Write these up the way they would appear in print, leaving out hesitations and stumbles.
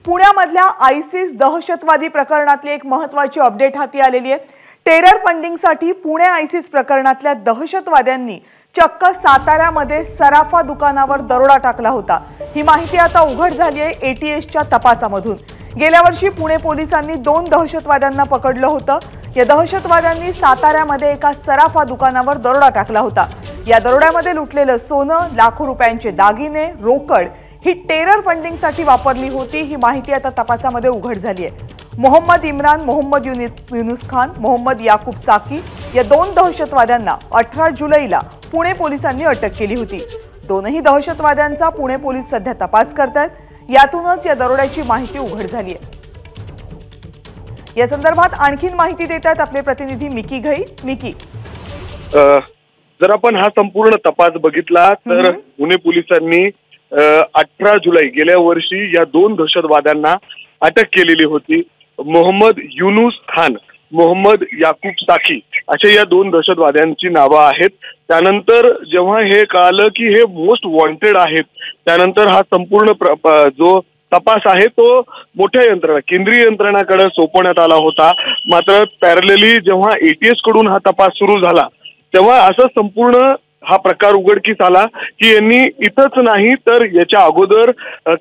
पुण्यामधल्या ISIS दहशतवादी प्रकरणातली एक महत्त्वाची अपडेट हाती आलेली आहे। टेरर फंडिंगसाठी पुणे आयसिस प्रकरणातल्या दहशतवाद्यांनी चक्क साताऱ्यामध्ये सराफा दुकानावर दरोडा टाकला होता। ही माहिती आता उघड झाली आहे एटीएसच्या तपासामधून। गेल्या वर्षी पुणे पोलिसांनी 2 दहशतवाद्यांना पकडलं होतं। या दहशतवाद्यांनी साताऱ्यामध्ये एका सराफा दुकानावर दरोडा टाकला होता। या दरोड्यामध्ये लुटलेलं सोनं, लाखो रुपयांचे दागिने, रोकड ही टेरर फंडिंगसाठी वापरली होती। ही माहिती आता तपासामध्ये उघड झाली आहे। मोहम्मद इम्रान, मोहम्मद युनुस खान, मोहम्मद याकूब साकी या 2 दहशतवाद्यांना 18 जुलैला पुणे पोलिसांनी अटक केली होती। दोनही दहशतवाद्यांचा पुणे पोलीस सध्या तपास करतात। यातूनच या दरोड्याची माहिती उघड झाली आहे। या संदर्भात आणखीन माहिती देतात आपले प्रतिनिधी मिकी घई। मिकी, जर आपण हा संपूर्ण तपास बघितला तर पुणे पोलिसांनी 18 जुलै गेल्या वर्षी या 2 दहशतवाद्यांना अटक केलेली होती। मोहम्मद युनुस खान, मोहम्मद याकूब साकी असे या 2 दहशतवाद्यांची नावं आहेत। त्यानंतर जेव्हा हे कळालं की हे मोस्ट वॉन्टेड आहेत, त्यानंतर हा संपूर्ण जो तपास आहे तो मोठ्या यंत्रणा, केंद्रीय यंत्रणाकडे सोपवण्यात आला होता। मात्र पॅरलली जेव्हा एटीएस कडून हा तपास सुरू झाला तेव्हा असं संपूर्ण हा प्रकार उघडकीस आला की यांनी इथंच नाही तर याच्या अगोदर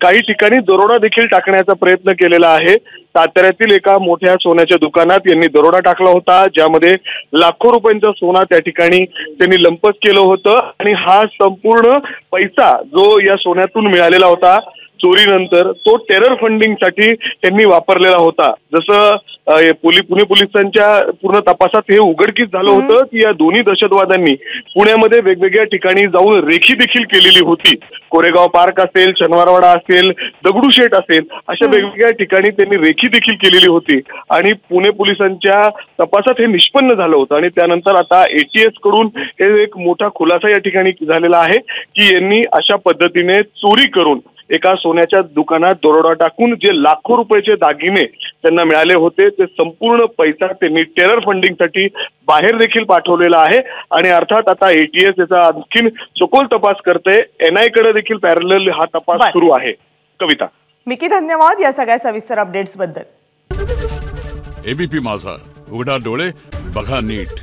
काही ठिकाणी दरोडा देखील टाकण्याचा प्रयत्न केलेला आहे। साताऱ्यातील एका मोठ्या सोन्याच्या दुकानात यांनी दरोडा टाकला होता, ज्यामध्ये लाखो रुपयांचा सोना त्या ठिकाणी त्यांनी लंपस केलं होतं आणि हा संपूर्ण पैसा जो या सोन्यातून मिळालेला होता चोरीनंतर तो टेरर फंडिंगसाठी त्यांनी वापरलेला होता। जसं पुणे पोलिसांच्या पूर्ण तपासात हे उघडकीस झालं होतं की या दोन्ही दहशतवाद्यांनी पुण्यामध्ये वेगवेगळ्या ठिकाणी जाऊन रेखी देखील केलेली होती। कोरेगाव पार्क असेल, शनिवारवाडा असेल, दगडूशेठ असेल, अशा वेगवेगळ्या ठिकाणी त्यांनी रेखी देखील केलेली होती आणि पुणे पोलिसांच्या तपासात हे निष्पन्न झालं होतं। आणि त्यानंतर आता एटीएस कडून हे एक मोठा खुलासा या ठिकाणी झालेला आहे की यांनी अशा पद्धतीने चोरी करून एका सोन्याच्या दुकानात दरोडा टाकून जे लाखो रुपयाचे दागिने त्यांना मिळाले होते ते संपूर्ण पैसा त्यांनी टेरर फंडिंगसाठी बाहेर देखील पाठवलेला आहे। आणि अर्थात आता एटीएस याचा आणखीन सखोल तपास करते। एनआय कडे देखील पॅरलल हा तपास सुरू आहे। कविता, मिकी, धन्यवाद या सगळ्या सविस्तर अपडेट्स बद्दल। एबीपी माझा, उघडा डोळे बघा नीट।